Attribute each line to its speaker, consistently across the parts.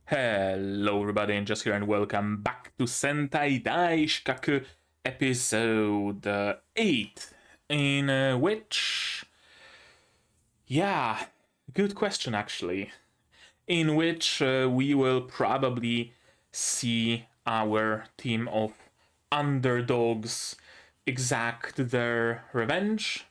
Speaker 1: Hello everybody, and just here and welcome back to Sentai Daishikkaku episode 8, in good question actually, in which we will probably see our team of underdogs exact their revenge.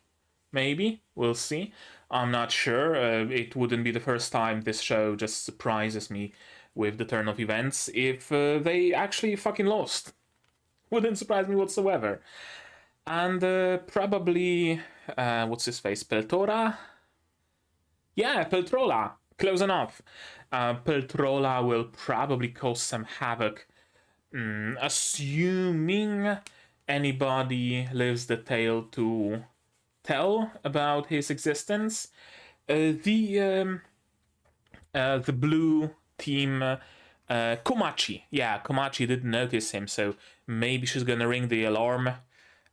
Speaker 1: Maybe, we'll see. I'm not sure. It wouldn't be the first time this show just surprises me with the turn of events if they actually fucking lost. Wouldn't surprise me whatsoever. And probably, what's his face? Peltora? Yeah, Peltrola. Close enough. Peltrola will probably cause some havoc. Assuming anybody lives the tale to tell about his existence. The blue team, Komachi. Yeah, Komachi didn't notice him, so maybe she's gonna ring the alarm.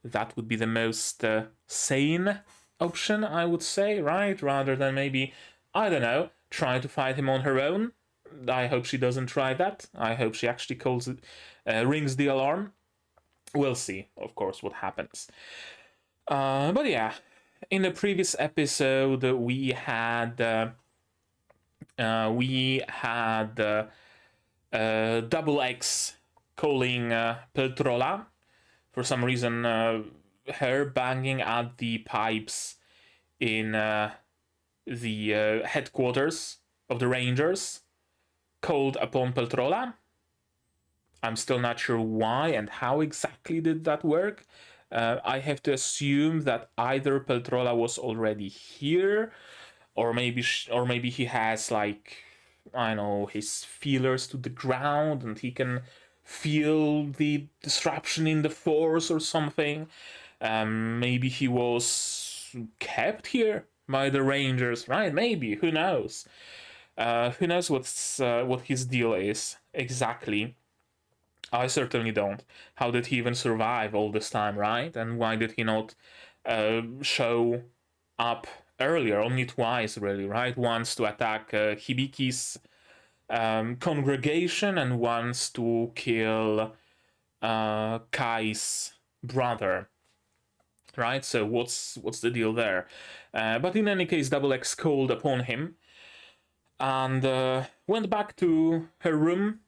Speaker 1: That would be the most sane option, I would say, right? Rather than maybe, I don't know, try to fight him on her own. I hope she doesn't try that. I hope she actually rings the alarm. We'll see, of course, what happens. But yeah, in the previous episode, we had Double X calling Peltrola. For some reason, her banging at the pipes in the headquarters of the Rangers called upon Peltrola. I'm still not sure why and how exactly did that work. I have to assume that either Peltrola was already here, or maybe he has, like, I don't know, his feelers to the ground and he can feel the disruption in the force or something. Maybe he was kept here by the Rangers, right? Maybe, who knows? Who knows what his deal is exactly. I certainly don't. How did he even survive all this time, right? And why did he not show up earlier? Only twice, really, right? Once to attack Hibiki's congregation, and once to kill Kai's brother. Right? So what's the deal there? But in any case, Double X called upon him and went back to her room.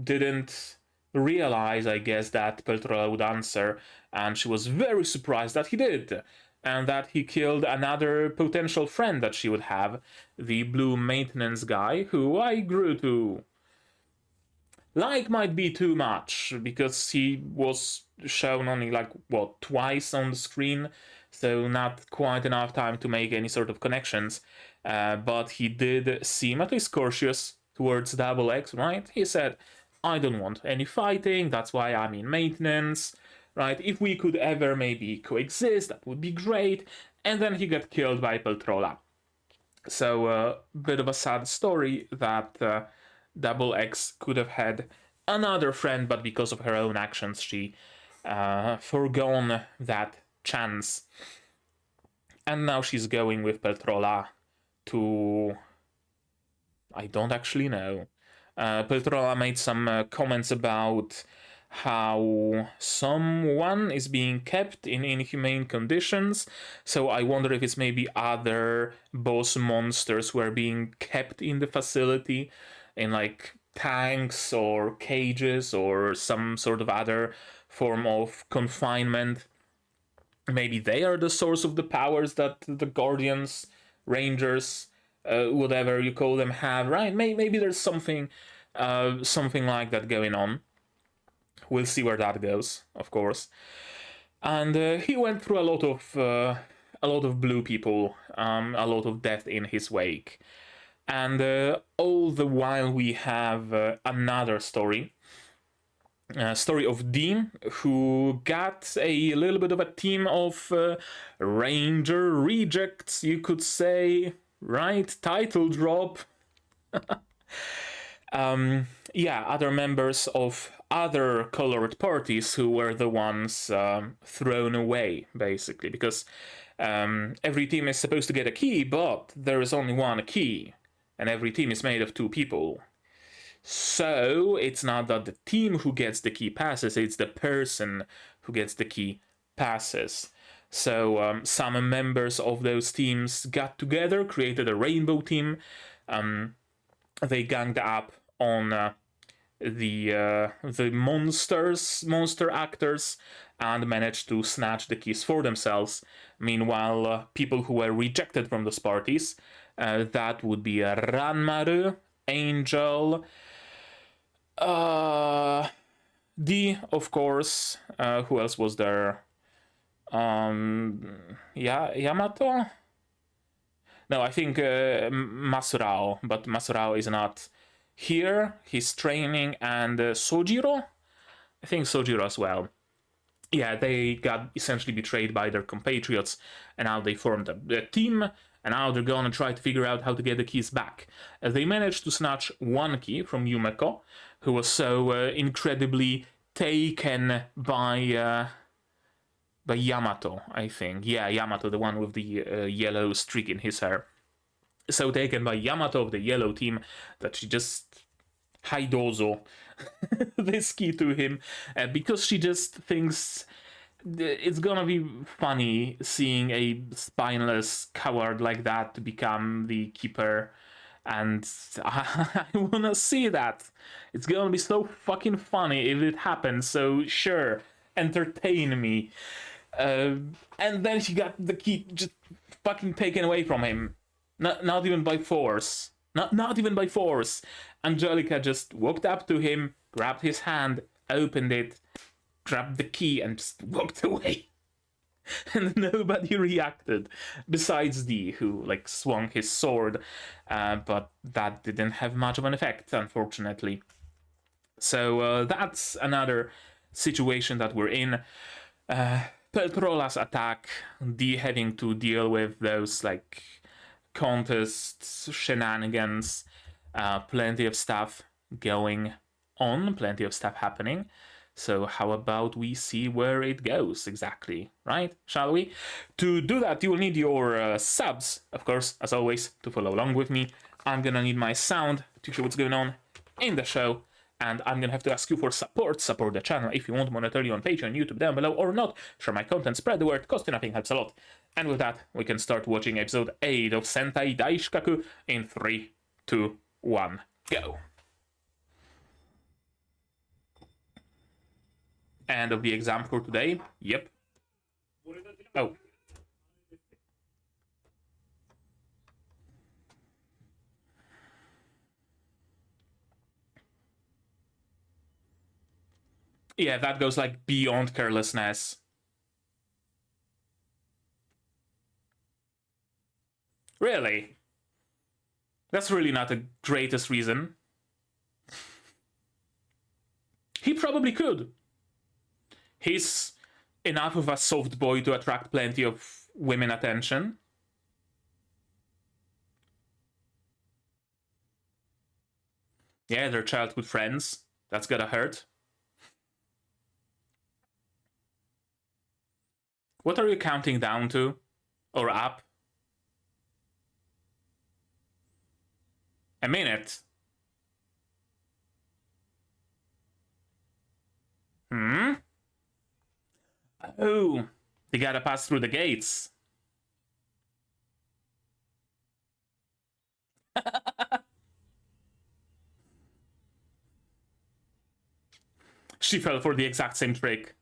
Speaker 1: Didn't realize, I guess, that Peltrola would answer, and she was very surprised that he did, and that he killed another potential friend that she would have, the blue maintenance guy, who I grew to like might be too much, because he was shown only, like, what, twice on the screen, so not quite enough time to make any sort of connections, but he did seem at least cautious towards Double X, right? He said, I don't want any fighting, that's why I'm in maintenance, right? If we could ever maybe coexist, that would be great. And then he got killed by Peltrola. So a bit of a sad story that Double X could have had another friend, but because of her own actions, she forgone that chance. And now she's going with Peltrola to... I don't actually know. Peltrola made some comments about how someone is being kept in inhumane conditions, so I wonder if it's maybe other boss monsters who are being kept in the facility in, like, tanks or cages or some sort of other form of confinement. Maybe they are the source of the powers that the Guardians, Rangers, whatever you call them, have, right? Maybe there's something like that going on. We'll see where that goes, of course. And he went through a lot of blue people, a lot of death in his wake. And all the while we have another story. Story of Dean, who got a little bit of a team of Ranger rejects, you could say, right? Title drop. Other members of other colored parties who were the ones thrown away, basically, because every team is supposed to get a key, but there is only one key, and every team is made of two people. So it's not that the team who gets the key passes, it's the person who gets the key passes. So some members of those teams got together, created a rainbow team. They ganged up on the monster actors, and managed to snatch the keys for themselves. Meanwhile, people who were rejected from those parties, that would be Ranmaru, Angel, D, of course. Who else was there? Yamato? No, I think Masurao, but Masurao is not here. He's training, and Sojiro? I think Sojiro as well. Yeah, they got essentially betrayed by their compatriots, and now they formed a team, and now they're gonna try to figure out how to get the keys back. They managed to snatch one key from Yumeko, who was so incredibly taken by Yamato, I think. Yeah, Yamato, the one with the yellow streak in his hair. So taken by Yamato of the yellow team that she just haidozo this key to him, because she just thinks it's gonna be funny seeing a spineless coward like that to become the keeper, and I wanna see that. It's gonna be so fucking funny if it happens, so sure, entertain me. And then she got the key just fucking taken away from him. Not even by force. Not even by force. Angelica just walked up to him, grabbed his hand, opened it, grabbed the key, and just walked away. And nobody reacted, besides D, who like swung his sword, but that didn't have much of an effect, unfortunately. So that's another situation that we're in. Peltrola's attack, D having to deal with those like contests, shenanigans, plenty of stuff going on, plenty of stuff happening. So how about we see where it goes exactly, right? Shall we? To do that, you will need your subs, of course, as always, to follow along with me. I'm gonna need my sound to show what's going on in the show. And I'm gonna have to ask you for support. Support the channel if you want monetarily on Patreon, YouTube, down below, or not. Share my content, spread the word, cost you nothing, helps a lot. And with that, we can start watching episode 8 of Sentai Daishikkaku in 3, 2, 1, go. End of the exam for today. Yep. Oh. Yeah, that goes like beyond carelessness. Really? That's really not the greatest reason. He probably could. He's enough of a soft boy to attract plenty of women attention. Yeah, they're childhood friends. That's gotta hurt. What are you counting down to? Or up? A minute. Oh, they gotta pass through the gates. She fell for the exact same trick.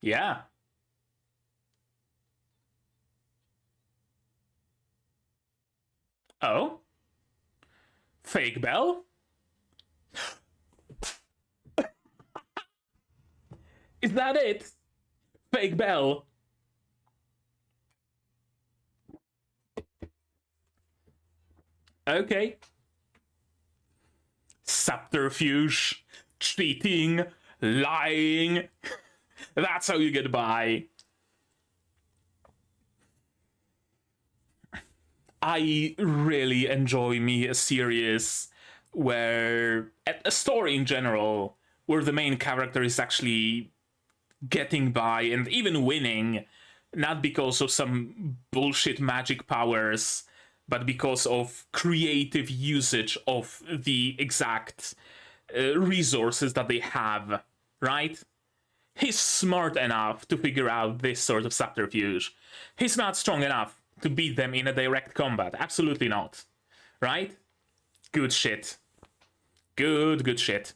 Speaker 1: Yeah. Oh? Fake bell? Is that it? Fake bell. Okay. Subterfuge, cheating, lying. That's how you get by. I really enjoy me a series where a story in general where the main character is actually getting by and even winning, not because of some bullshit magic powers, but because of creative usage of the exact resources that they have, right? He's smart enough to figure out this sort of subterfuge. He's not strong enough to beat them in a direct combat. Absolutely not. Right? Good shit. Good shit.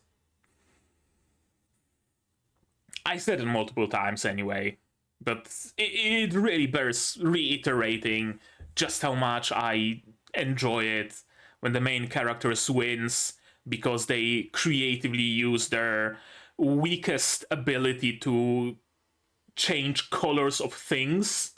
Speaker 1: I said it multiple times anyway, but it really bears reiterating just how much I enjoy it when the main characters wins because they creatively use their weakest ability to change colors of things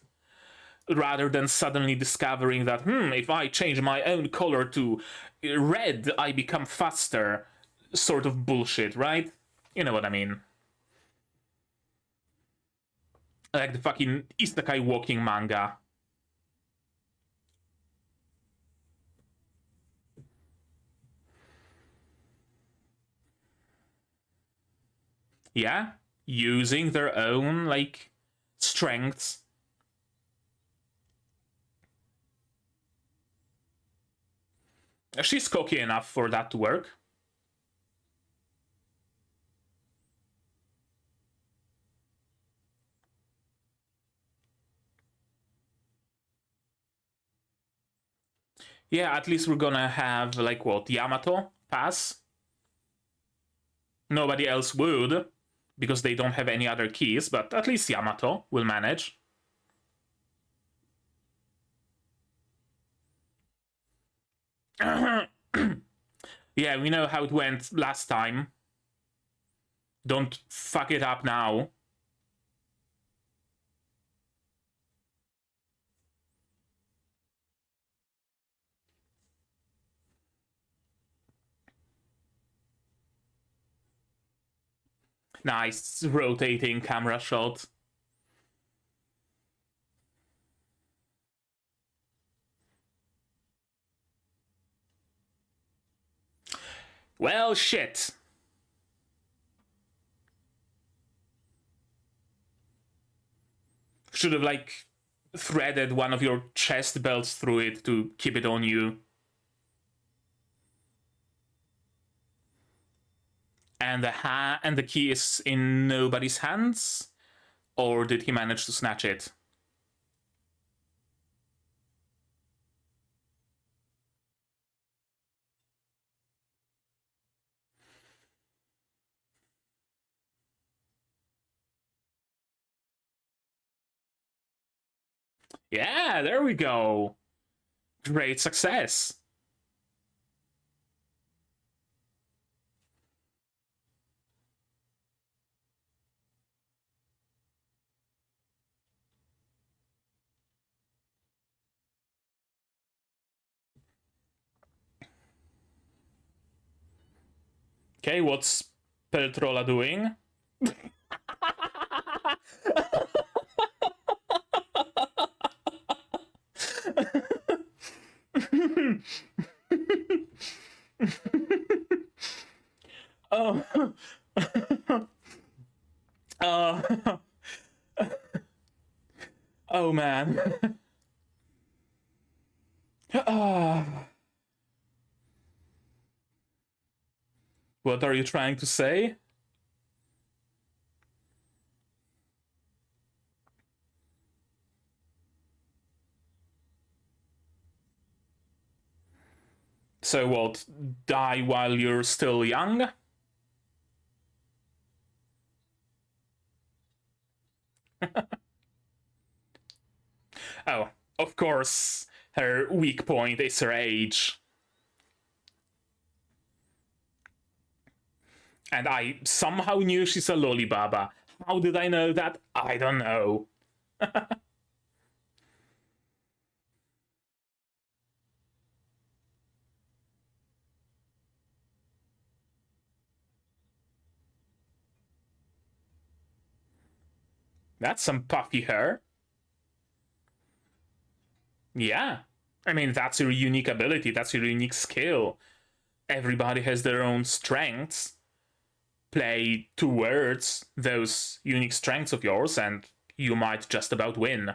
Speaker 1: rather than suddenly discovering that if I change my own color to red I become faster, sort of bullshit, right? You know what I mean. Like the fucking isekai walking manga. Yeah, using their own like strengths. She's cocky enough for that to work. Yeah, at least we're gonna have like what, Yamato pass. Nobody else would because they don't have any other keys, but at least Yamato will manage. Yeah, we know how it went last time. Don't fuck it up now. Nice rotating camera shot. Well, shit. Should have, like, threaded one of your chest belts through it to keep it on you. And the key is in nobody's hands? Or did he manage to snatch it? Yeah, there we go. Great success. Okay, what's Peltrola doing? Oh. Oh man. What are you trying to say? So what, die while you're still young? Oh, of course, her weak point is her age. And I somehow knew she's a lollibaba. How did I know that? I don't know. That's some puffy hair. Yeah. I mean, that's your unique ability, that's your unique skill. Everybody has their own strengths. play towards those unique strengths of yours, and you might just about win.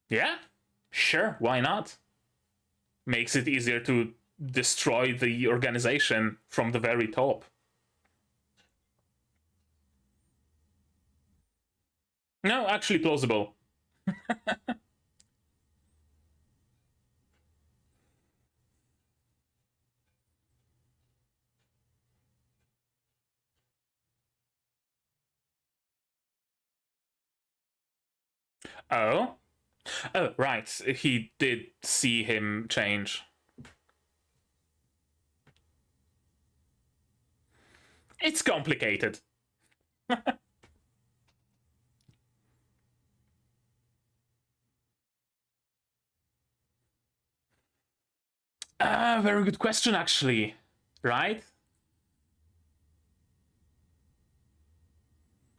Speaker 1: Yeah, sure, why not? Makes it easier to destroy the organization from the very top. No, actually plausible. Oh? Oh, right. He did see him change. It's complicated. Very good question, actually. Right?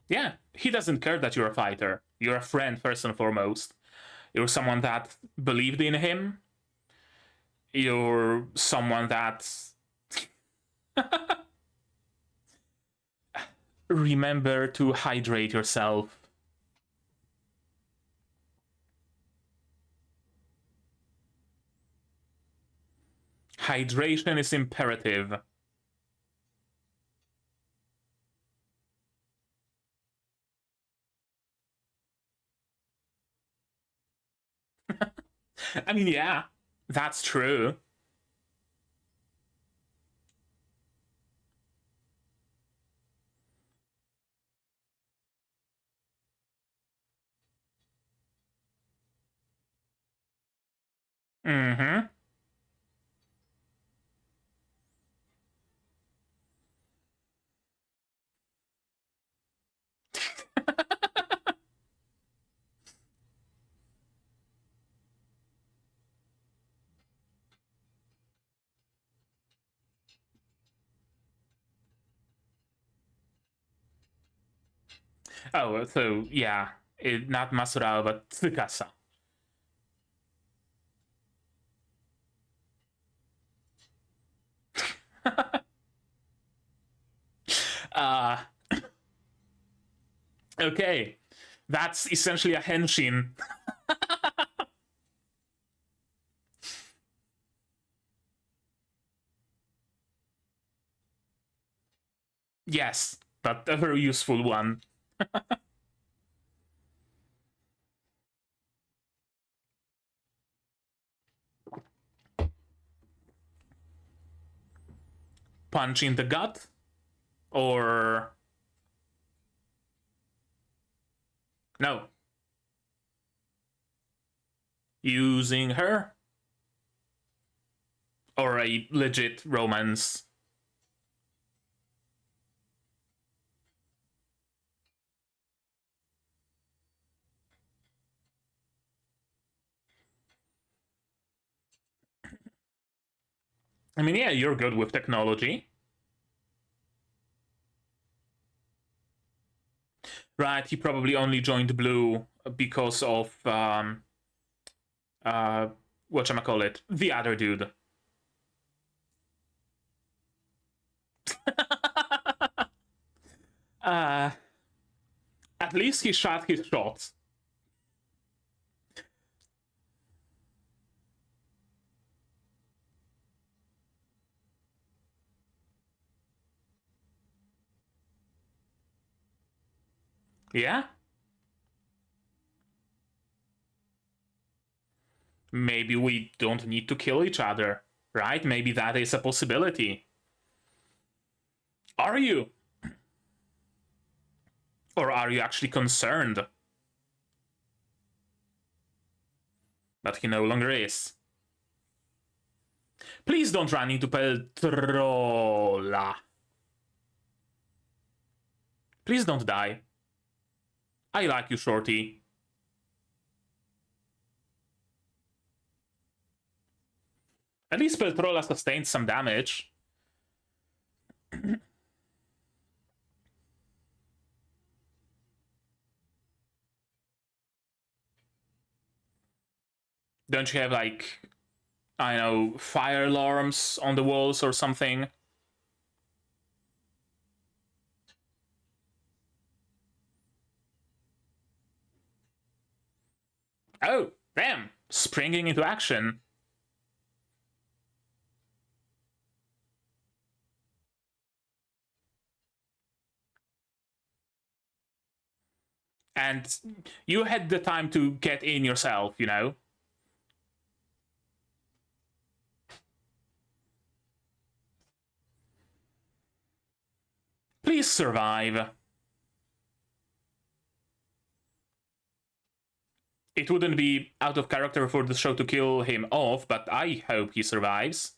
Speaker 1: Yeah, he doesn't care that you're a fighter. You're a friend, first and foremost. You're someone that believed in him. You're someone that remember to hydrate yourself. Hydration is imperative. I mean, yeah, that's true. Mm-hmm. Oh, so yeah, not Masurao, but Tsukasa. uh, okay, that's essentially a henshin. Yes, but a very useful one. Punch in the gut, or no, using her, or a legit romance. I mean, yeah, you're good with technology. Right, he probably only joined Blue because of uh whatchamacallit, the other dude. uh at least he shot his shots. Yeah? Maybe we don't need to kill each other, right? Maybe that is a possibility. Are you? Or are you actually concerned? But he no longer is. Please don't run into Peltrola. Please don't die. I like you, Shorty. At least Peltrola sustained some damage. Don't you have, like, I don't know, fire alarms on the walls or something? Oh, damn! Springing into action. And you had the time to get in yourself, you know? Please survive. It wouldn't be out of character for the show to kill him off, but I hope he survives.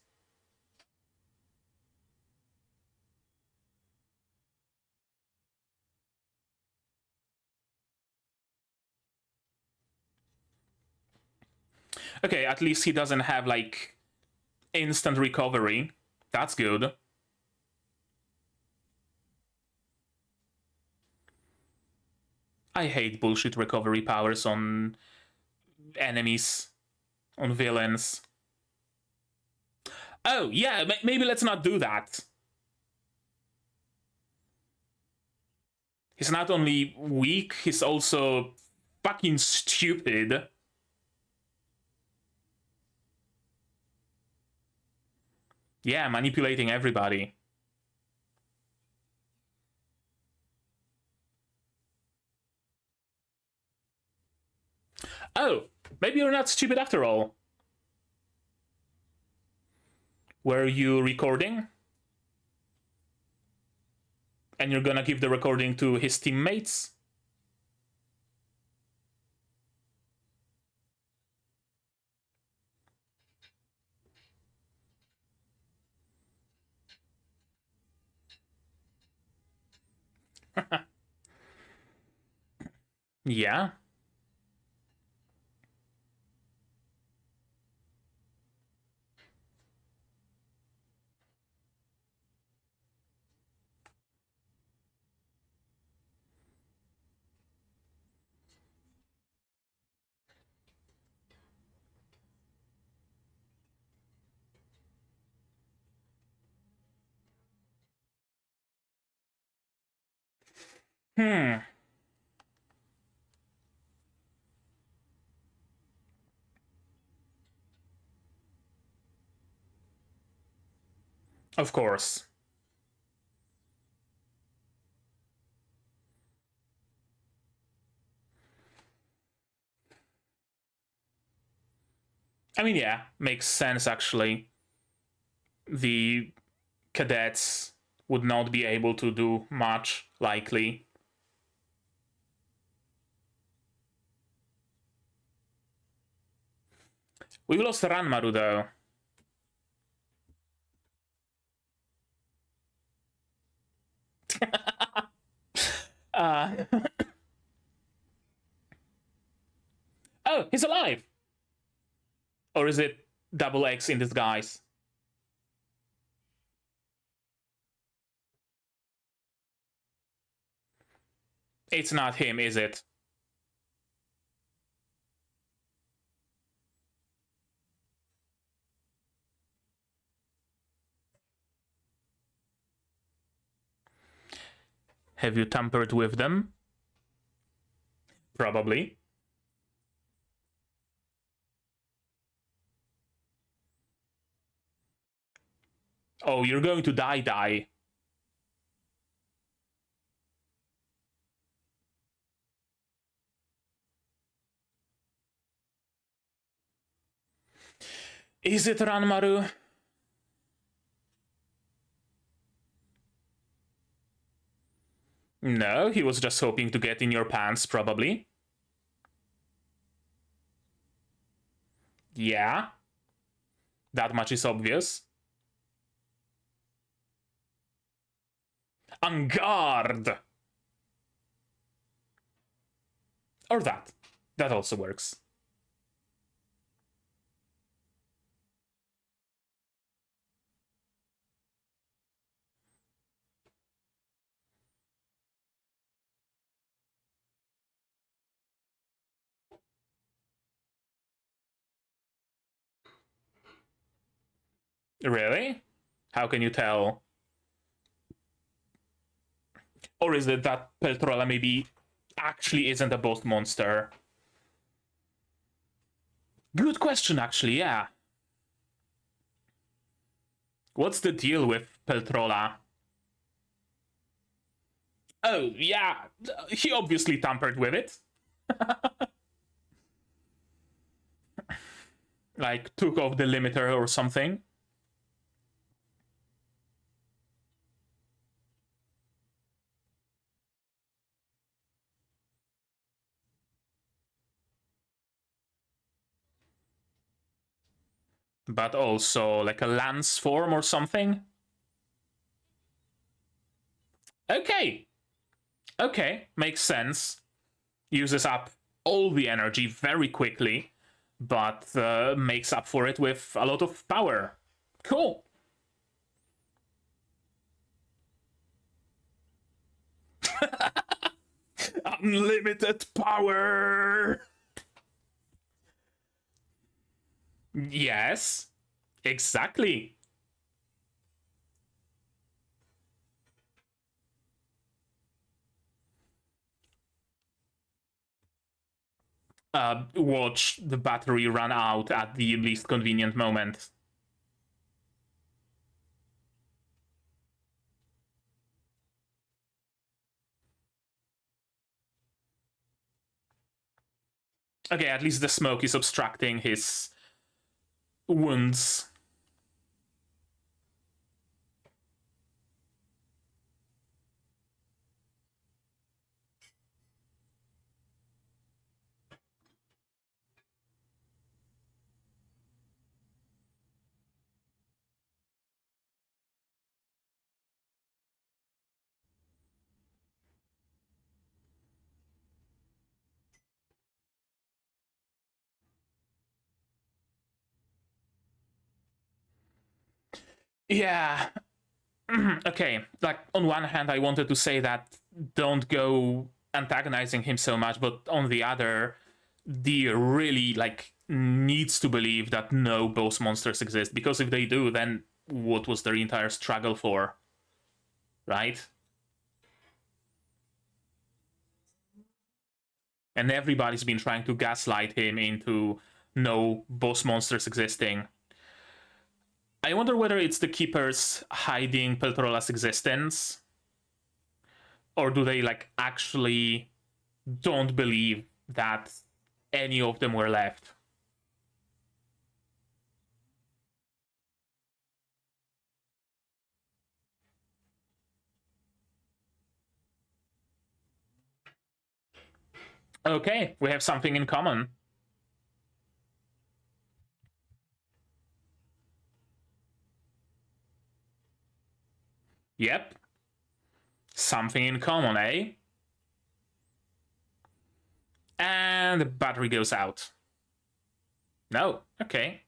Speaker 1: Okay, at least he doesn't have, like, instant recovery. That's good. I hate bullshit recovery powers on enemies, on villains. Oh, yeah, maybe let's not do that. He's not only weak, he's also fucking stupid. Yeah, manipulating everybody. Oh, maybe you're not stupid after all. Were you recording? And you're gonna give the recording to his teammates? Yeah. Hmm. Of course. I mean, yeah, makes sense actually. The cadets would not be able to do much, likely. We've lost Ranmaru though. uh, oh, he's alive! Or is it Double X in disguise? It's not him, is it? Have you tampered with them? Probably. Oh, you're going to die. Is it Ranmaru? No, he was just hoping to get in your pants, probably. Yeah. That much is obvious. En garde! Or that. That also works. Really? How can you tell? Or is it that Peltrola maybe actually isn't a boss monster? Good question, actually, yeah. What's the deal with Peltrola? Oh, yeah, he obviously tampered with it. Like, took off the limiter or something. But also, like, a lance form or something? Okay. Okay, makes sense. Uses up all the energy very quickly, but makes up for it with a lot of power. Cool. Unlimited power. Yes, exactly. Watch the battery run out at the least convenient moment. Okay, at least the smoke is obstructing his wounds. Yeah. Okay, like on one hand, I wanted to say that don't go antagonizing him so much, but on the other, the really like needs to believe that no boss monsters exist, because if they do, then what was their entire struggle for, right? And everybody's been trying to gaslight him into no boss monsters existing. I wonder whether it's the keepers hiding Peltorola's existence, or do they like actually don't believe that any of them were left. Okay, we have something in common. Yep, something in common, eh? And the battery goes out. No, okay.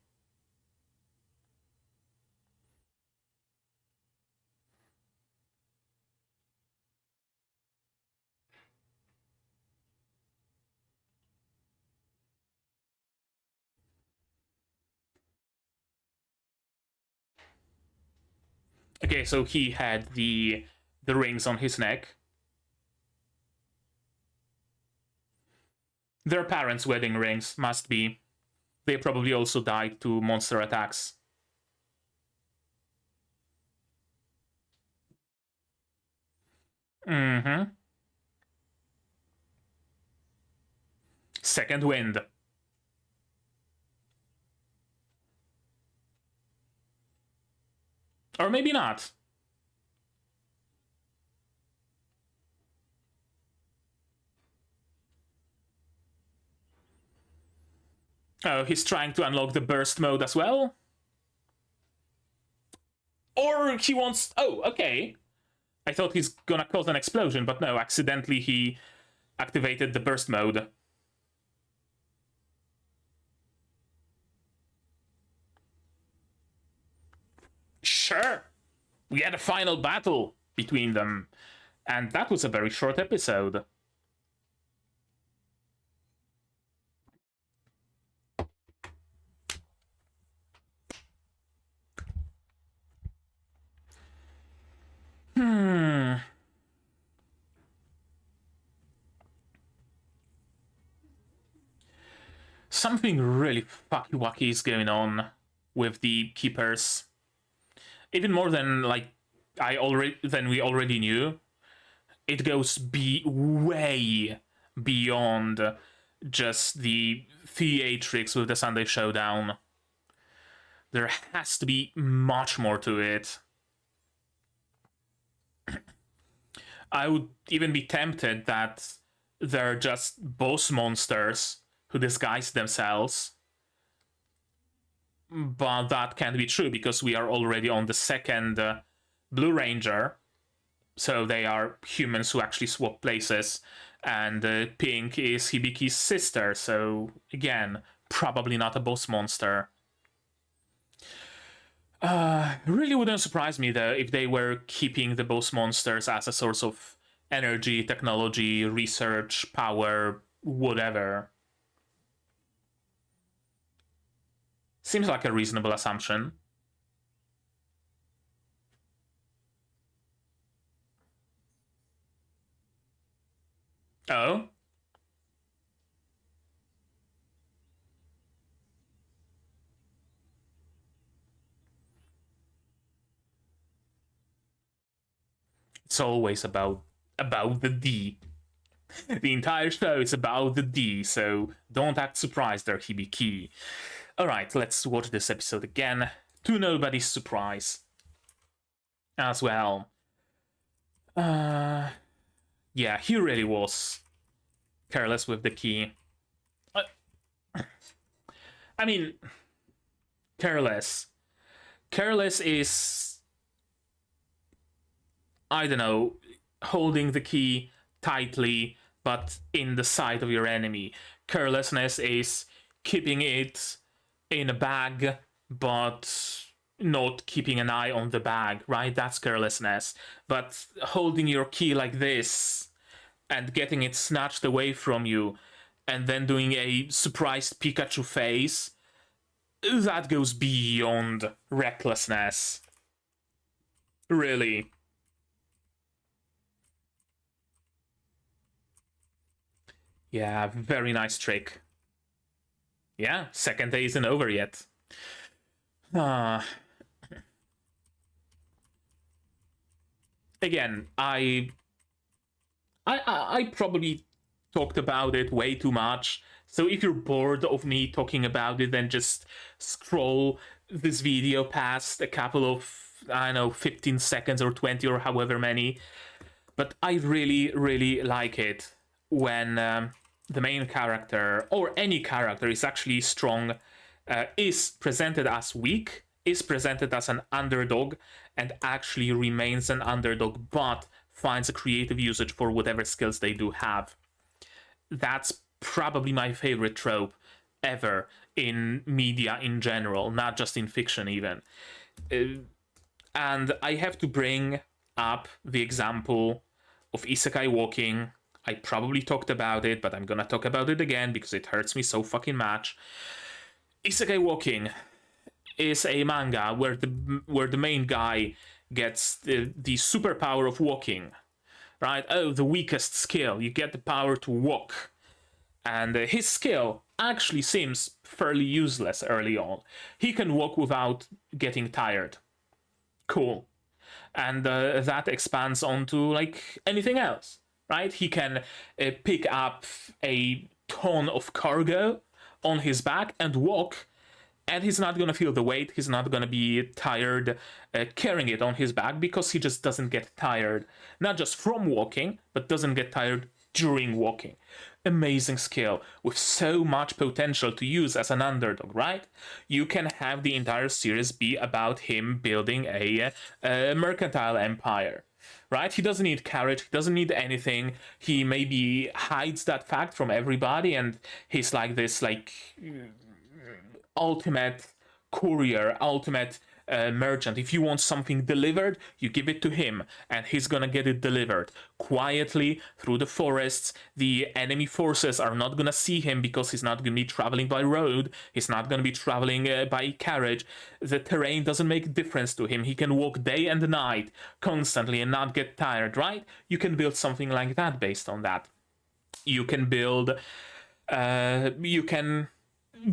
Speaker 1: Okay, so he had the rings on his neck. Their parents' wedding rings must be. They probably also died to monster attacks. Mm-hmm. Second wind. Or maybe not. Oh, he's trying to unlock the burst mode as well? Or he wants. Oh, okay. I thought he's gonna cause an explosion, but no, accidentally he activated the burst mode. Sure, we had a final battle between them, and that was a very short episode. something really fucky-wacky is going on with the keepers. Even more than like we already knew. It goes way beyond just the theatrics with the Sunday Showdown. There has to be much more to it. I would even be tempted that they're just boss monsters who disguise themselves. But that can't be true because we are already on the second Blue Ranger. So they are humans who actually swap places. And Pink is Hibiki's sister. So again, probably not a boss monster. Really wouldn't surprise me though if they were keeping the boss monsters as a source of energy, technology, research, power, whatever. Seems like a reasonable assumption. Oh? It's always about the D. The entire show is about the D, so don't act surprised there, Hibiki. Alright, let's watch this episode again, to nobody's surprise. As well. Yeah, he really was careless with the key. I mean, careless. Careless is, I don't know, holding the key tightly, but in the sight of your enemy. Carelessness is keeping it in a bag, but not keeping an eye on the bag, right? That's carelessness. But holding your key like this and getting it snatched away from you and then doing a surprised Pikachu face, that goes beyond recklessness. Really. Yeah, very nice trick. Yeah, second day isn't over yet. Again, I probably talked about it way too much. So if you're bored of me talking about it, then just scroll this video past a couple of, I don't know, 15 seconds or 20 or however many. But I really, really like it when the main character, or any character, is actually strong, is presented as weak, is presented as an underdog, and actually remains an underdog, but finds a creative usage for whatever skills they do have. That's probably my favorite trope ever in media in general, not just in fiction even. And I have to bring up the example of isekai walking. I probably talked about it, but I'm gonna talk about it again because it hurts me so fucking much. Isekai walking is a manga where the main guy gets the superpower of walking, right? Oh, the weakest skill. You get the power to walk. And his skill actually seems fairly useless early on. He can walk without getting tired. Cool. And that expands onto like anything else, right? He can pick up a ton of cargo on his back and walk, and he's not gonna feel the weight. He's not gonna be tired carrying it on his back because he just doesn't get tired, not just from walking, but doesn't get tired during walking. Amazing skill with so much potential to use as an underdog, right? You can have the entire series be about him building a mercantile empire, right? He doesn't need carriage, he doesn't need anything. He maybe hides that fact from everybody, and he's like this like ultimate courier, ultimate merchant. If you want something delivered, you give it to him, and he's gonna get it delivered quietly through the forests. The enemy forces are not gonna see him because he's not gonna be traveling by road. He's not gonna be traveling by carriage. The terrain doesn't make a difference to him. He can walk day and night constantly and not get tired, right? You can build something like that based on that. You can build. You can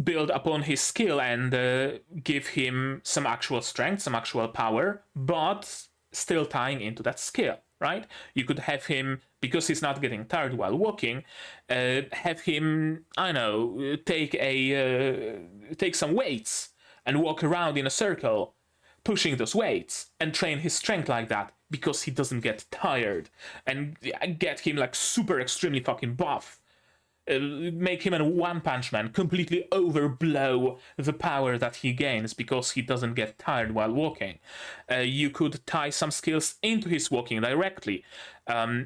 Speaker 1: build upon his skill and give him some actual strength, some actual power, but still tying into that skill, right? You could have him, because he's not getting tired while walking, have him, I don't know, take some weights and walk around in a circle, pushing those weights, and train his strength like that, because he doesn't get tired, and get him like super extremely fucking buff. Make him a one-punch man, completely overblow the power that he gains because he doesn't get tired while walking. You could tie some skills into his walking directly.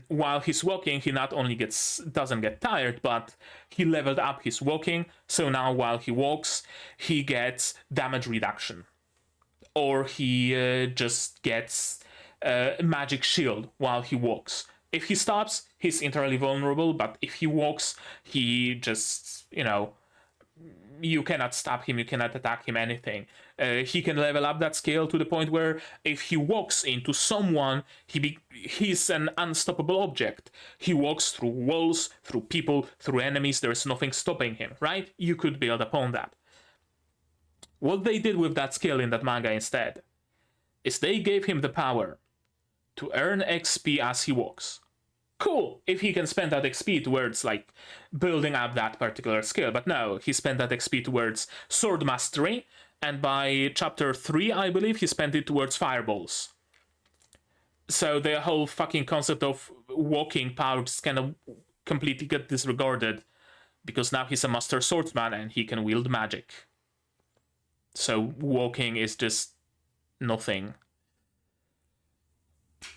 Speaker 1: While he's walking, he not only doesn't get tired, but he leveled up his walking, so now while he walks, he gets damage reduction. Or he just gets a magic shield while he walks. If he stops, he's entirely vulnerable, but if he walks, he just, you cannot stop him, you cannot attack him, anything. He can level up that skill to the point where if he walks into someone, he's an unstoppable object. He walks through walls, through people, through enemies, there's nothing stopping him, right? You could build upon that. What they did with that skill in that manga instead is they gave him the power to earn XP as he walks. Cool, if he can spend that XP towards, like, building up that particular skill. But no, he spent that XP towards sword mastery, and by chapter 3, I believe, he spent it towards fireballs. So the whole fucking concept of walking power just kind of completely get disregarded, because now he's a master swordsman and he can wield magic. So walking is just nothing.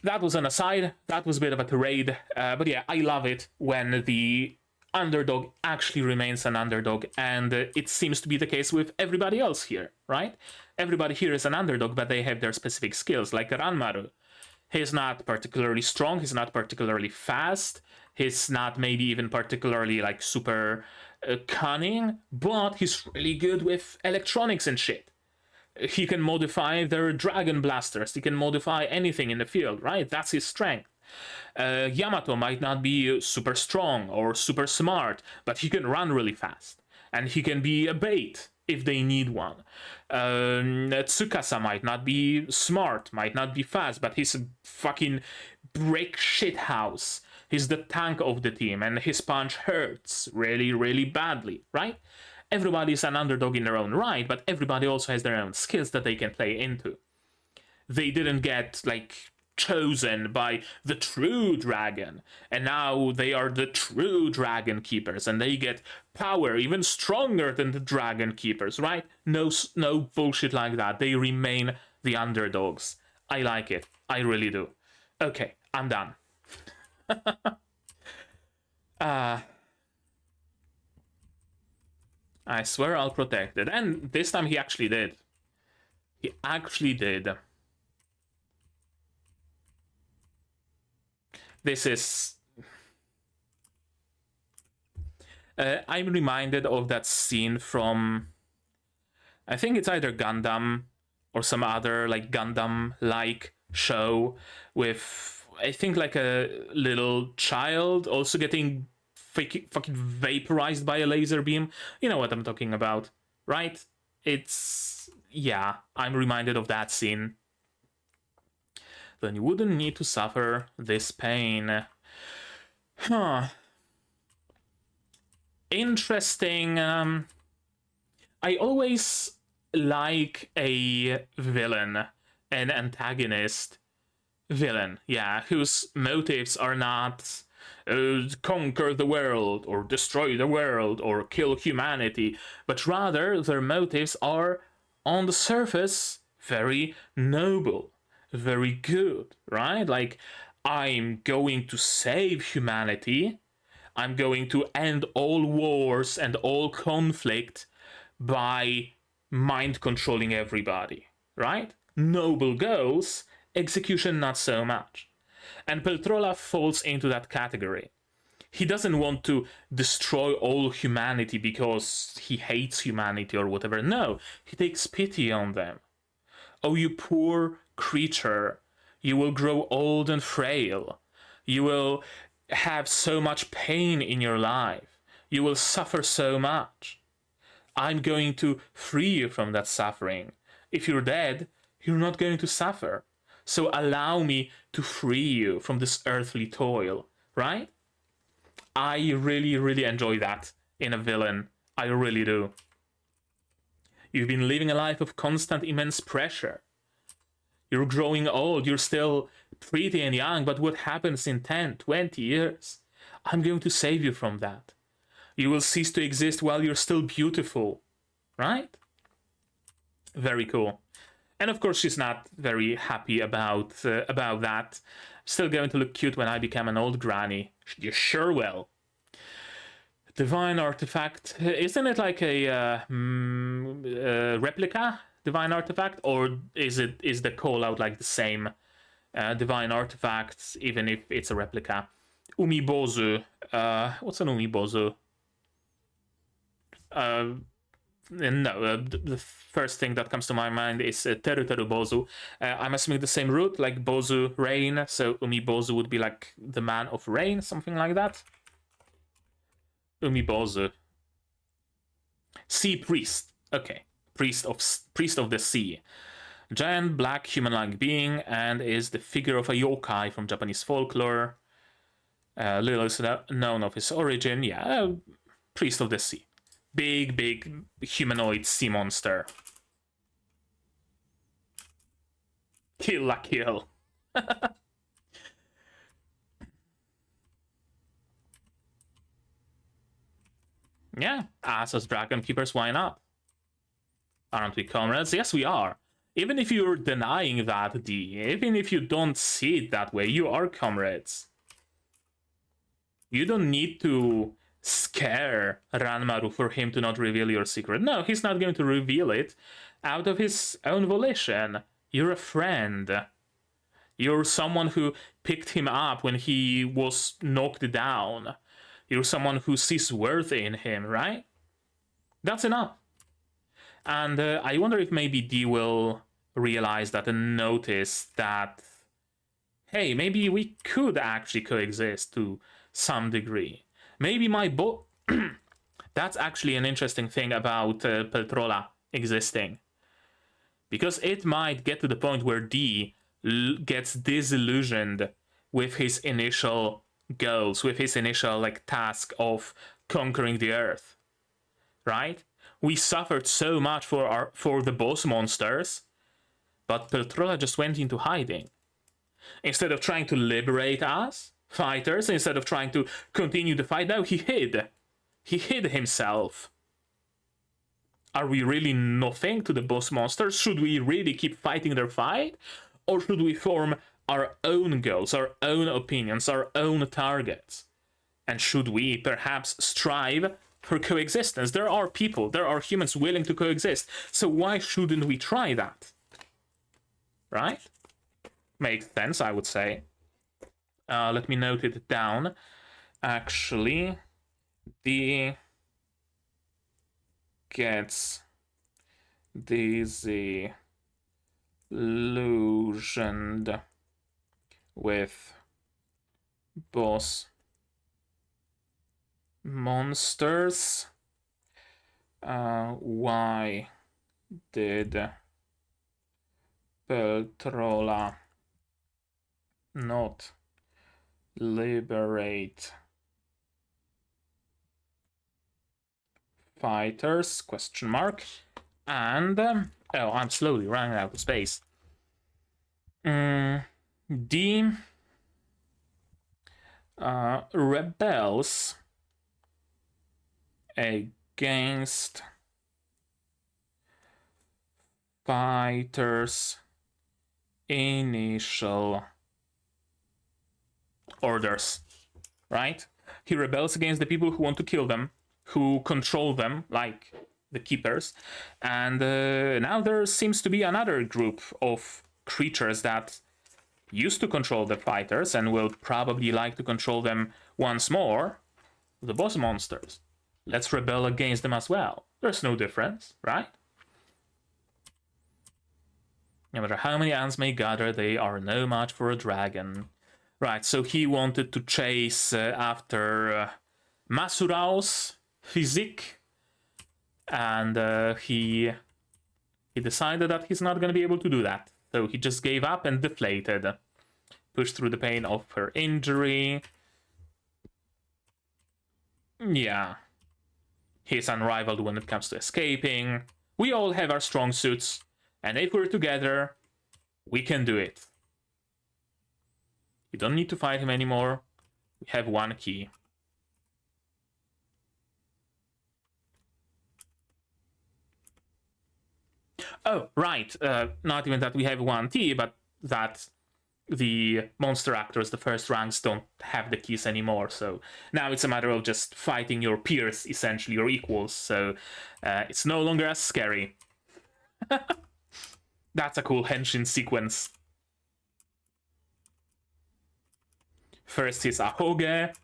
Speaker 1: That was an aside, that was a bit of a tirade, but yeah, I love it when the underdog actually remains an underdog, and it seems to be the case with everybody else here, right? Everybody here is an underdog, but they have their specific skills, like Ranmaru. He's not particularly strong, he's not particularly fast, he's not maybe even particularly, like, super cunning, but he's really good with electronics and shit. He can modify their dragon blasters, he can modify anything in the field, right? That's his strength. Yamato might not be super strong or super smart, but he can run really fast. And he can be a bait if they need one. Tsukasa might not be smart, might not be fast, but he's a fucking brick shithouse. He's the tank of the team, and his punch hurts really, really badly, right? Everybody's an underdog in their own right, but everybody also has their own skills that they can play into. They didn't get, like, chosen by the true dragon, and now they are the true dragon keepers, and they get power even stronger than the dragon keepers, right? No bullshit like that. They remain the underdogs. I like it. I really do. Okay, I'm done. I swear I'll protect it. And this time he actually did. He actually did. This is... I'm reminded of that scene from... I think it's either Gundam or some other, like, Gundam-like show with, I think, like a little child also getting fucking vaporized by a laser beam. You know what I'm talking about, right? It's... yeah, I'm reminded of that scene. Then you wouldn't need to suffer this pain. Huh. Interesting. I always like a villain, an antagonist villain, yeah, whose motives are not conquer the world, or destroy the world, or kill humanity, but rather their motives are, on the surface, very noble, very good, right? Like, I'm going to save humanity, I'm going to end all wars and all conflict by mind controlling everybody, right? Noble goals, execution not so much. And Peltrola falls into that category. He doesn't want to destroy all humanity because he hates humanity or whatever. No, he takes pity on them. Oh, you poor creature. You will grow old and frail. You will have so much pain in your life. You will suffer so much. I'm going to free you from that suffering. If you're dead, you're not going to suffer. So allow me to free you from this earthly toil, right? I really, really enjoy that in a villain. I really do. You've been living a life of constant, immense pressure. You're growing old, you're still pretty and young, but what happens in 10, 20 years? I'm going to save you from that. You will cease to exist while you're still beautiful, right? Very cool. And of course, she's not very happy about that. Still going to look cute when I become an old granny. You sure will. Divine artifact. Isn't it like a replica divine artifact, or is the call out like the same divine artifacts, even if it's a replica? Umibozu. What's an umibozu? No, the first thing that comes to my mind is Teru Teru Bozu. I'm assuming the same root, like Bozu, rain, so Umibozu would be like the man of rain, something like that. Umibozu. Sea priest. Okay. Priest of the sea. Giant black human-like being, and is the figure of a yokai from Japanese folklore. Little is known of his origin. Yeah, priest of the sea. Big humanoid sea monster. Kill la kill. Yeah, us as Dragon Keepers, why not? Aren't we comrades? Yes, we are. Even if you're denying that, D, even if you don't see it that way, you are comrades. You don't need to scare Ranmaru for him to not reveal your secret. No, he's not going to reveal it out of his own volition. You're a friend. You're someone who picked him up when he was knocked down. You're someone who sees worth in him, right? That's enough. And I wonder if maybe D will realize that and notice that, hey, maybe we could actually coexist to some degree. Maybe my that's actually an interesting thing about Peltrola existing. Because it might get to the point where D gets disillusioned with his initial goals, with his initial like task of conquering the earth, right? We suffered so much for the boss monsters, but Peltrola just went into hiding. Instead of trying to liberate us fighters, instead of trying to continue the fight, no, he hid. He hid himself. Are we really nothing to the boss monsters? Should we really keep fighting their fight? Or should we form our own goals, our own opinions, our own targets? And should we perhaps strive for coexistence? There are people, there are humans willing to coexist. So why shouldn't we try that? Right? Makes sense, I would say. Let me note it down. Actually, D gets disillusioned with boss monsters. Why did Peltrola not liberate fighters? Question mark. And oh, I'm slowly running out of space. D rebels against fighters' initial orders, right? He rebels against the people who want to kill them, who control them, like the keepers. And now there seems to be another group of creatures that used to control the fighters and will probably like to control them once more, the boss monsters. Let's rebel against them as well. There's no difference, right? No matter how many ants may gather, they are no match for a dragon. Right, so he wanted to chase after Masurao's physique And he decided that he's not going to be able to do that. So he just gave up and deflated. Pushed through the pain of her injury. Yeah. He's unrivaled when it comes to escaping. We all have our strong suits. And if we're together, we can do it. You don't need to fight him anymore. We have one key. Oh, right. Not even that we have one key, but that the monster actors, the first ranks, don't have the keys anymore. So now it's a matter of just fighting your peers, essentially, your equals. So it's no longer as scary. That's a cool henshin sequence. First his ahoge,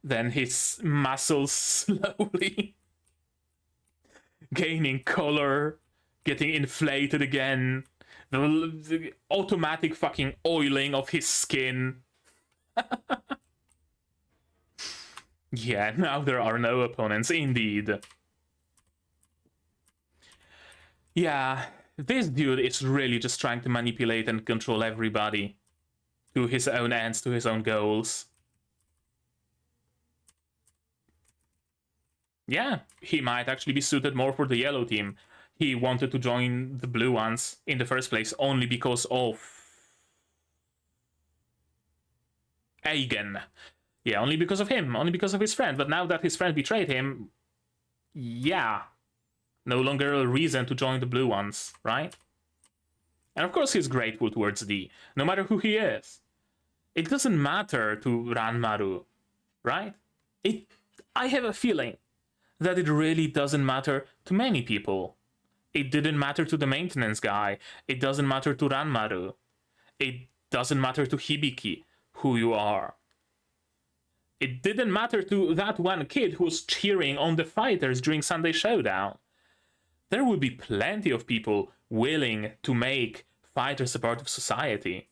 Speaker 1: then his muscles slowly gaining color, getting inflated again, the automatic fucking oiling of his skin. Yeah, now there are no opponents, indeed. Yeah, this dude is really just trying to manipulate and control everybody to his own ends, to his own goals. Yeah, he might actually be suited more for the yellow team. He wanted to join the blue ones in the first place only because of Eigen. Yeah, only because of him, only because of his friend. But now that his friend betrayed him, yeah, no longer a reason to join the blue ones, right? And of course he's grateful towards D, no matter who he is. It doesn't matter to Ranmaru, right? I have a feeling that it really doesn't matter to many people. It didn't matter to the maintenance guy. It doesn't matter to Ranmaru. It doesn't matter to Hibiki, who you are. It didn't matter to that one kid who was cheering on the fighters during Sunday Showdown. There would be plenty of people willing to make fighters a part of society.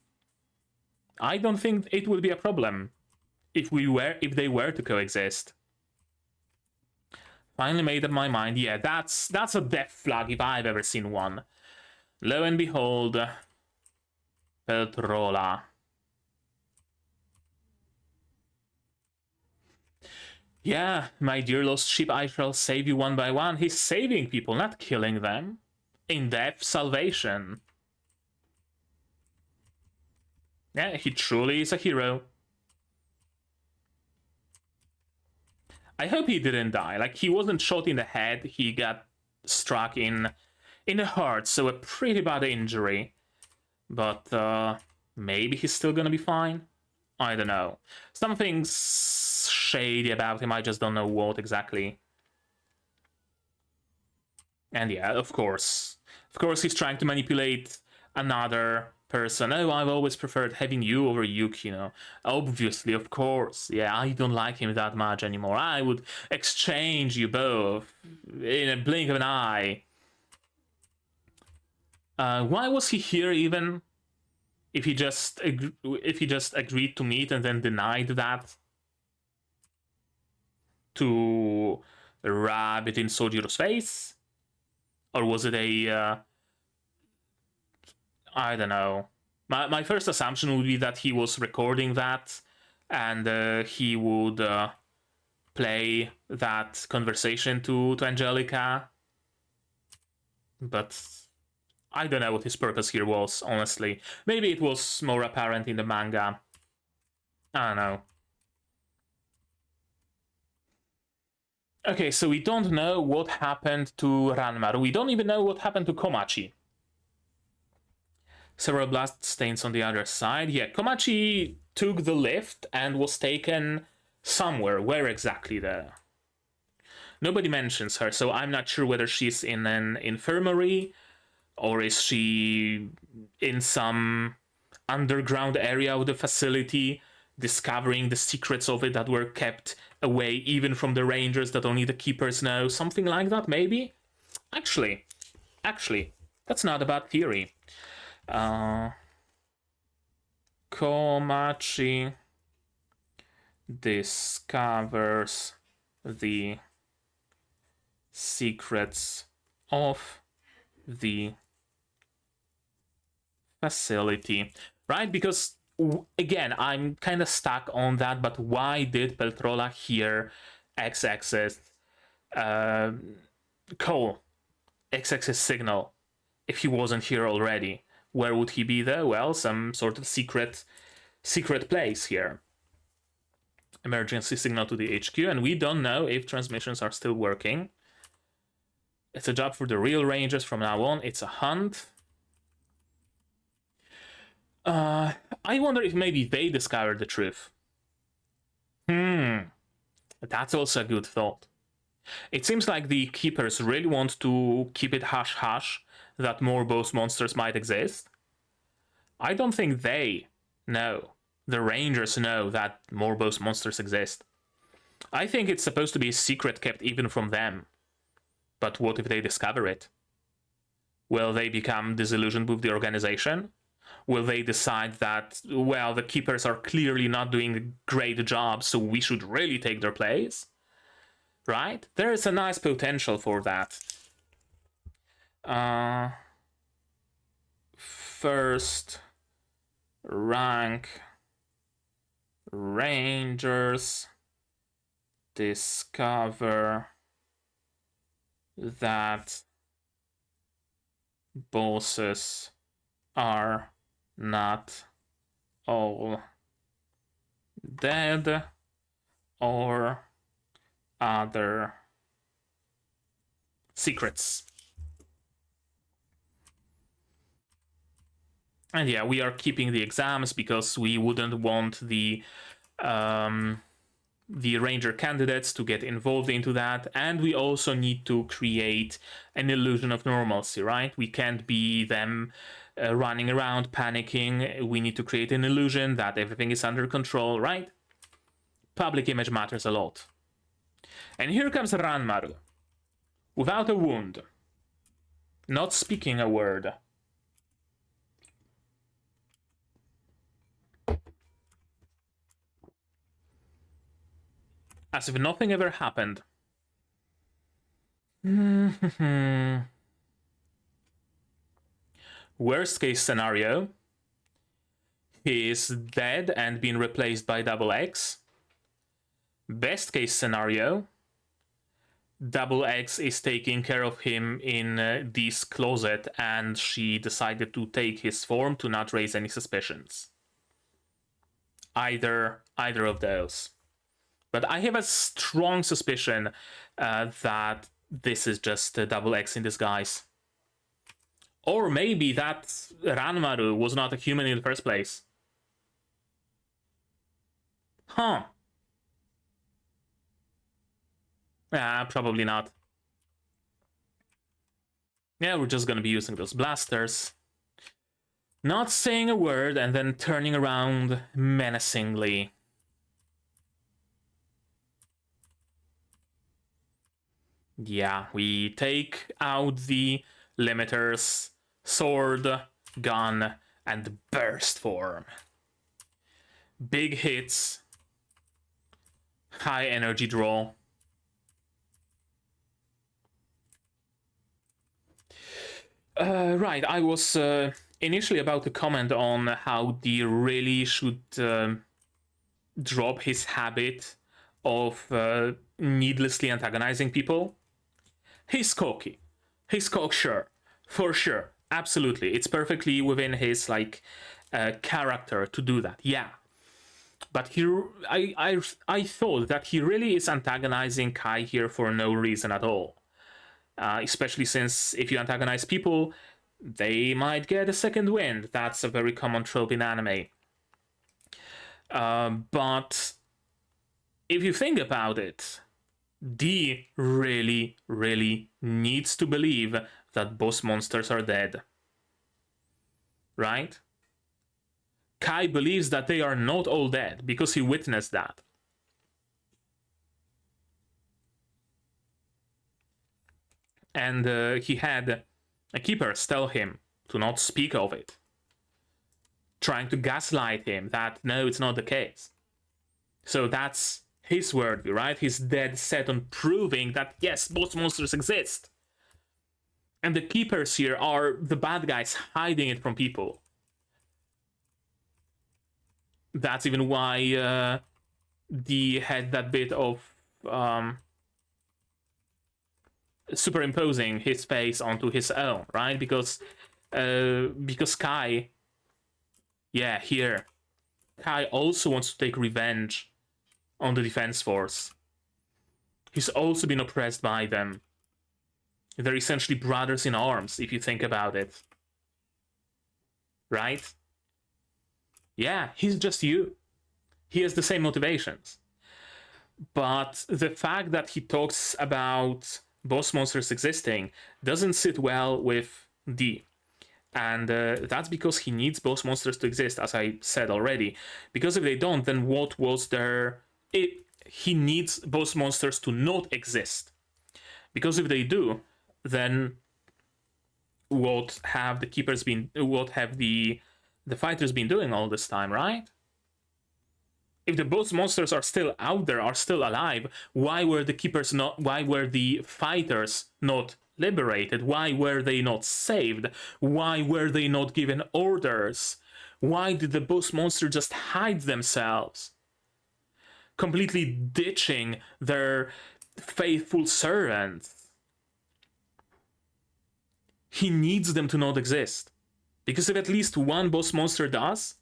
Speaker 1: I don't think it would be a problem if they were to coexist. Finally made up my mind. Yeah, that's a death flag if I've ever seen one. Lo and behold, Peltrola. Yeah, my dear lost sheep, I shall save you one by one. He's saving people, not killing them. In death, salvation. Yeah, he truly is a hero. I hope he didn't die. Like, he wasn't shot in the head, he got struck in the heart, so a pretty bad injury. But maybe he's still gonna be fine? I don't know. Something's shady about him, I just don't know what exactly. And yeah, of course. Of course he's trying to manipulate another person. Oh, I've always preferred having you over Yukino. Obviously, of course. Yeah, I don't like him that much anymore. I would exchange you both in a blink of an eye. Why was he here even? If he just agreed to meet and then denied that to rub it in Sojiro's face? Or was it a I don't know. My first assumption would be that he was recording that and he would play that conversation to Angelica. But I don't know what his purpose here was, honestly. Maybe it was more apparent in the manga. I don't know. Okay, so we don't know what happened to Ranmaru. We don't even know what happened to Komachi. Several blast stains on the other side. Yeah, Komachi took the lift and was taken somewhere. Where exactly there? Nobody mentions her, so I'm not sure whether she's in an infirmary or is she in some underground area of the facility, discovering the secrets of it that were kept away even from the rangers that only the keepers know. Something like that, maybe? Actually, that's not a bad theory. Komachi discovers the secrets of the facility, right? Because again, I'm kind of stuck on that, but why did Peltrola hear X-axis call X-axis signal if he wasn't here already? Where would he be there? Well, some sort of secret place here. Emergency signal to the HQ, and we don't know if transmissions are still working. It's a job for the real Rangers from now on. It's a hunt. I wonder if maybe they discovered the truth. That's also a good thought. It seems like the Keepers really want to keep it hush-hush that more boss monsters might exist. I don't think they know. The Rangers know that more boss monsters exist. I think it's supposed to be a secret kept even from them. But what if they discover it? Will they become disillusioned with the organization? Will they decide that, well, the Keepers are clearly not doing a great job, so we should really take their place? Right? There is a nice potential for that. First rank Rangers discover that bosses are not all dead or other secrets. And yeah, we are keeping the exams because we wouldn't want the Ranger candidates to get involved into that, and we also need to create an illusion of normalcy, right? We can't be them running around panicking. We need to create an illusion that everything is under control, right? Public image matters a lot. And here comes Ranmaru, without a wound, not speaking a word. As if nothing ever happened. Worst case scenario, he is dead and been replaced by Double X. Best case scenario, Double X is taking care of him in Dee's closet and she decided to take his form to not raise any suspicions. Either of those. But I have a strong suspicion that this is just Double X in disguise. Or maybe that Ranmaru was not a human in the first place. Huh. Probably not. Yeah, we're just gonna be using those blasters. Not saying a word and then turning around menacingly. Yeah, we take out the limiters, sword, gun, and burst form. Big hits, high energy draw. Right, I was initially about to comment on how Dee really should drop his habit of needlessly antagonizing people. He's cocky. He's cocksure, for sure. Absolutely, it's perfectly within his character to do that. Yeah, but I thought that he really is antagonizing Kai here for no reason at all. Especially since if you antagonize people, they might get a second wind. That's a very common trope in anime. But if you think about it, Dee really, really needs to believe that boss monsters are dead. Right? Kai believes that they are not all dead because he witnessed that. And he had a Keepers tell him to not speak of it. Trying to gaslight him that no, it's not the case. So that's his worldview, right? He's dead set on proving that, yes, both monsters exist. And the keepers here are the bad guys hiding it from people. That's even why Dee had that bit of superimposing his face onto his own, right? Because Kai, yeah, here, Kai also wants to take revenge on the Defense Force. He's also been oppressed by them. They're essentially brothers in arms, if you think about it. Right? Yeah, he's just you. He has the same motivations. But the fact that he talks about both monsters existing doesn't sit well with Dee. And that's because he needs both monsters to exist, as I said already. Because if they don't, then what was there... He needs both monsters to not exist. Because if they do, then what have the keepers been... What have the fighters been doing all this time, right? If the both monsters are still out there, are still alive, why were the keepers not... Why were the fighters not liberated? Why were they not saved? Why were they not given orders? Why did the boss monster just hide themselves? Completely ditching their faithful servants. He needs them to not exist. Because if at least one boss monster does,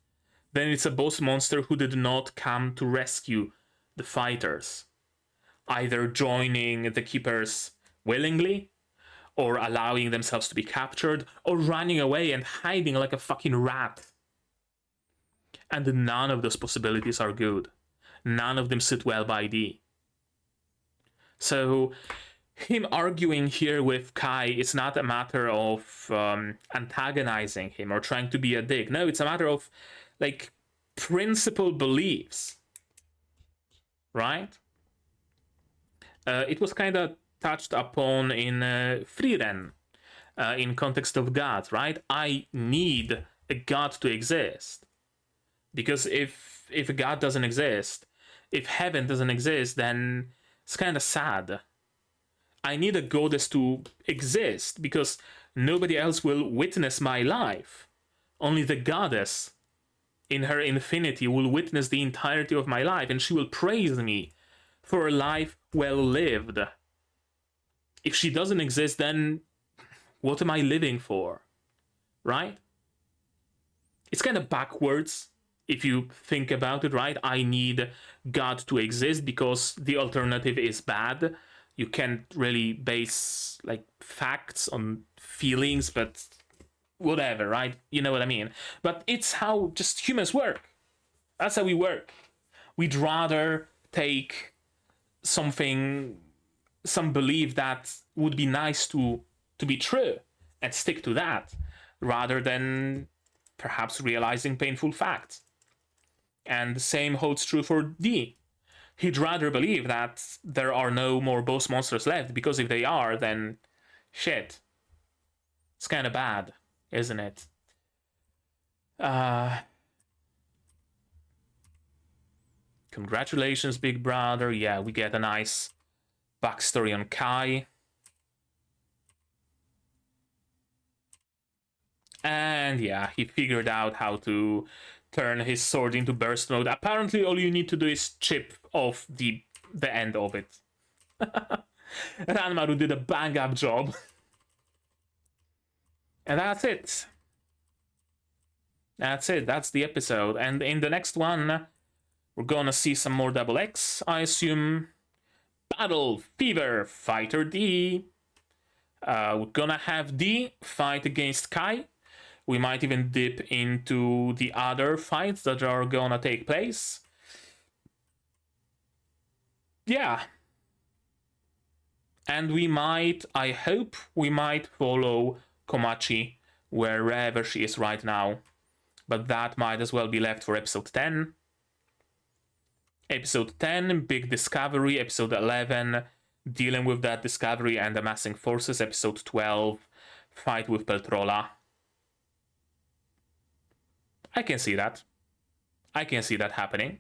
Speaker 1: then it's a boss monster who did not come to rescue the fighters. Either joining the keepers willingly, or allowing themselves to be captured, or running away and hiding like a fucking rat. And none of those possibilities are good. None of them sit well by Dee. So, him arguing here with Kai is not a matter of antagonizing him or trying to be a dick. No, it's a matter of, like, principled beliefs. Right? It was kind of touched upon in Frieren, in context of God, right? I need a God to exist. Because if a God doesn't exist, if heaven doesn't exist, then it's kind of sad. I need a goddess to exist because nobody else will witness my life. Only the goddess in her infinity will witness the entirety of my life, and she will praise me for a life well lived. If she doesn't exist, then what am I living for? Right? It's kind of backwards if you think about it, right? I need God to exist because the alternative is bad. You can't really base like facts on feelings, but whatever, right? You know what I mean? But it's how just humans work. That's how we work. We'd rather take some belief that would be nice to be true and stick to that rather than perhaps realizing painful facts. And the same holds true for Dee. He'd rather believe that there are no more boss monsters left, because if they are, then shit. It's kind of bad, isn't it? Congratulations, big brother. Yeah, we get a nice backstory on Kai. And yeah, he figured out how to turn his sword into burst mode. Apparently, all you need to do is chip off the end of it. Ranmaru did a bang-up job. And that's it. That's it. That's the episode. And in the next one, we're gonna see some more Double X, I assume. Battle Fever Fighter D. We're gonna have D fight against Kai. We might even dip into the other fights that are gonna take place. Yeah. And we might, I hope, we might follow Komachi wherever she is right now. But that might as well be left for episode 10. Episode 10, Big Discovery. Episode 11, dealing with that discovery and amassing forces. Episode 12, Fight with Peltrola. I can see that. I can see that happening.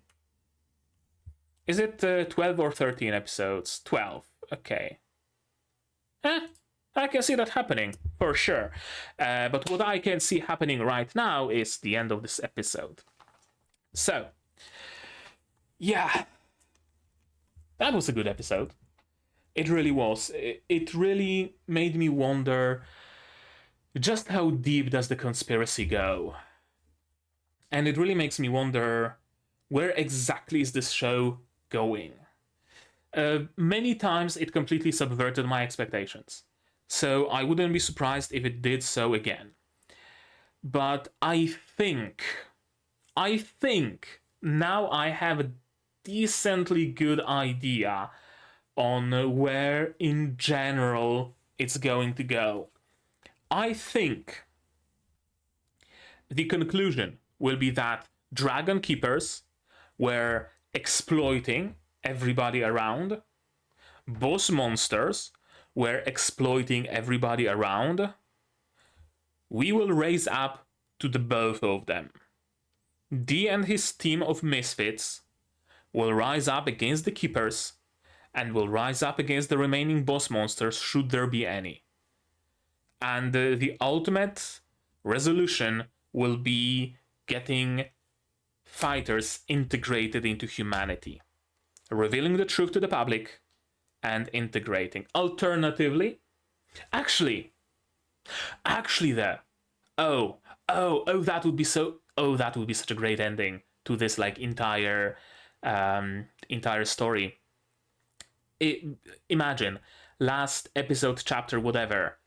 Speaker 1: Is it 12 or 13 episodes? 12. Okay. I can see that happening, for sure. But what I can see happening right now is the end of this episode. So, yeah. That was a good episode. It really was. It really made me wonder just how deep does the conspiracy go? And it really makes me wonder, where exactly is this show going? Many times it completely subverted my expectations. So I wouldn't be surprised if it did so again. But I think now I have a decently good idea on where in general it's going to go. I think the conclusion will be that Dragon Keepers were exploiting everybody around, boss monsters were exploiting everybody around. We will raise up to the both of them. D and his team of misfits will rise up against the Keepers and will rise up against the remaining boss monsters, should there be any. And the ultimate resolution will be getting fighters integrated into humanity, revealing the truth to the public and integrating. Alternatively, actually there. That would be such a great ending to this like entire story. Imagine last episode, chapter, whatever.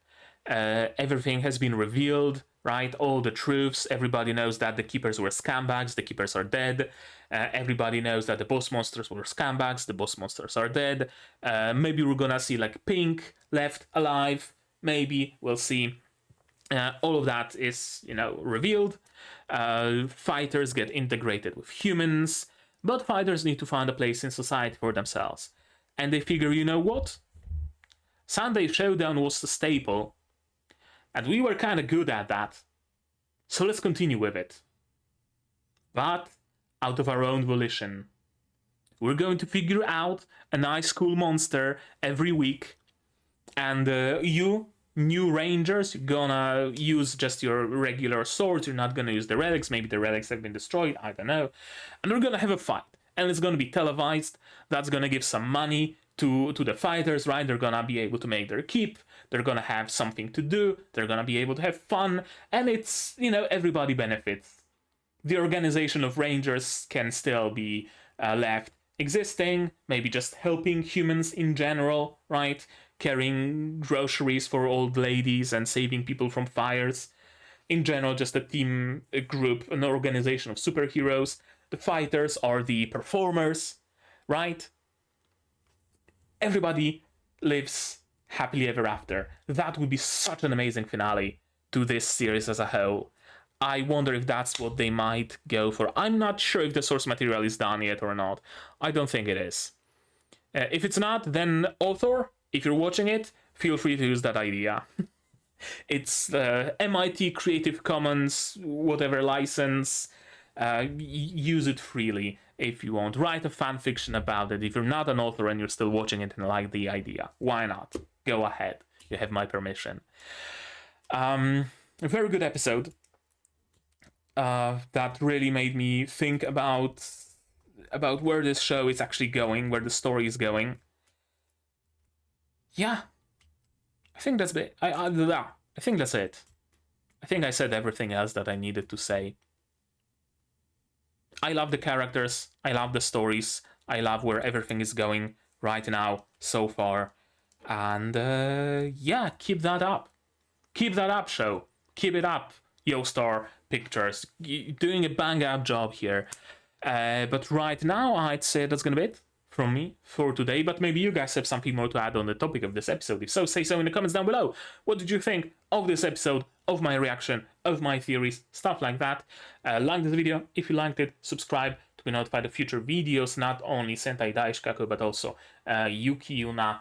Speaker 1: Everything has been revealed, right? All the truths. Everybody knows that the Keepers were scumbags. The Keepers are dead. Everybody knows that the boss monsters were scumbags. The boss monsters are dead. Maybe we're gonna see like Pink left alive. Maybe we'll see. All of that is, revealed. Fighters get integrated with humans, but fighters need to find a place in society for themselves. And they figure, you know what? Sunday Showdown was the staple, and we were kind of good at that. So let's continue with it. But out of our own volition. We're going to figure out a nice cool monster every week, and you, new rangers, you're gonna use just your regular swords. You're not gonna use the relics. Maybe the relics have been destroyed, I don't know. And we're gonna have a fight, and it's gonna be televised. That's gonna give some money to the fighters, right? They're gonna be able to make their keep. They're gonna have something to do. They're gonna be able to have fun, and it's, everybody benefits. The organization of rangers can still be left existing, maybe just helping humans in general, right? Carrying groceries for old ladies and saving people from fires. In general, just a team, a group, an organization of superheroes. The fighters are the performers, right? Everybody lives happily ever after. That would be such an amazing finale to this series as a whole. I wonder if that's what they might go for. I'm not sure if the source material is done yet or not. I don't think it is. If it's not, then author, if you're watching it, feel free to use that idea. It's MIT Creative Commons, whatever license. Use it freely if you want. Write a fan fiction about it. If you're not an author and you're still watching it and like the idea, why not? Go ahead. You have my permission. A very good episode. That really made me think about where this show is actually going, where the story is going. Yeah, I think that's it. I think that's it. I think I said everything else that I needed to say. I love the characters. I love the stories. I love where everything is going right now so far. And yeah, keep that up. Keep that up, show. Keep it up, YoStar Pictures. You're doing a bang up job here. But right now, I'd say that's gonna be it from me for today. But maybe you guys have something more to add on the topic of this episode. If so, say so in the comments down below. What did you think of this episode, of my reaction, of my theories, stuff like that? Like this video if you liked it. Subscribe to be notified of future videos, not only Sentai Daishikkaku, but also Yuki Yuna,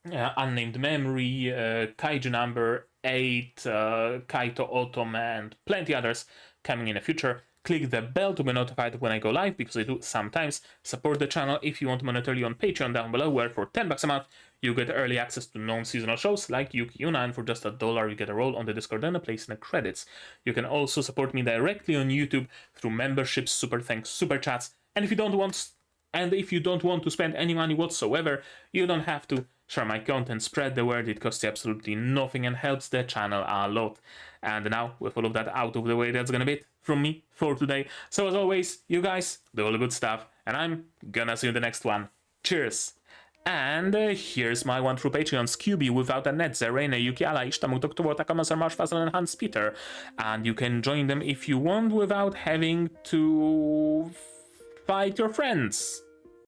Speaker 1: Unnamed Memory, Kaiju number 8, Kaito Otome, and plenty others coming in the future. click the bell to be notified when I go live, because I do sometimes. Support the channel if you want monetarily on Patreon down below, where for $10 a month you get early access to non-seasonal shows like Yuki Yuna, and for just $1 you get a role on the Discord and a place in the credits. You can also support me directly on YouTube through memberships, super thanks, super chats, and if you don't want to spend any money whatsoever, you don't have to. Share my content, spread the word, it costs you absolutely nothing and helps the channel a lot. And now, with all of that out of the way, that's gonna be it from me for today. So as always, you guys do all the good stuff, and I'm gonna see you in the next one. Cheers! And here's my one through Patreons: QB, Without a Net, Zerena, Yuki Ala, Ishtamuk, Dr. Wataka, Masar Marsh, Fazel, and Hans Peter. And you can join them if you want without having to fight your friends.